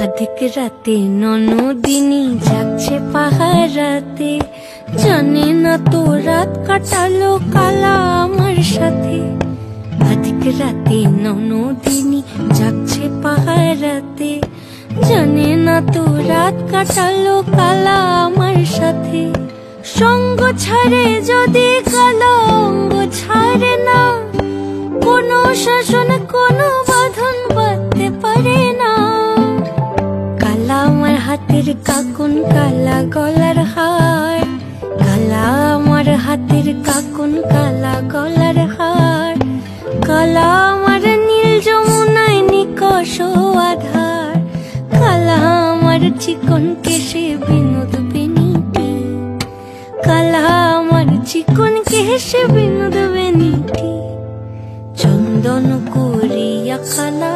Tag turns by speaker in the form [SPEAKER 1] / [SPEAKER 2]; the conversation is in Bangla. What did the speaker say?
[SPEAKER 1] अधिक राते ননদিনী যাচ্ছে পাহারাতে, জানে না তো রাত কাটালো কালা আমার সাথে। अधिक রাতে ননদিনী যাচ্ছে পাহারাতে, জানে না তো রাত কাটালো কালা আমার সাথে। সঙ্গ ছাড়ে যদি কালো অঙ্গ ছাড়ে না, কোনো শাসন কোনো বাঁধন বাঁধতে পারে না। কালা আমার হাতের কাকুন কালা গলার হার, কালা আমার হাতের কাকুন কালা গলার হার। কালা আমার নীল যমুনায় নিকষ আধার, কালা আমার চিকন কেশে বিনোদ বেনিটি, কালা আমার চিকন কেশে বিনোদ বেনিটি। চন্দন করিয়া কালা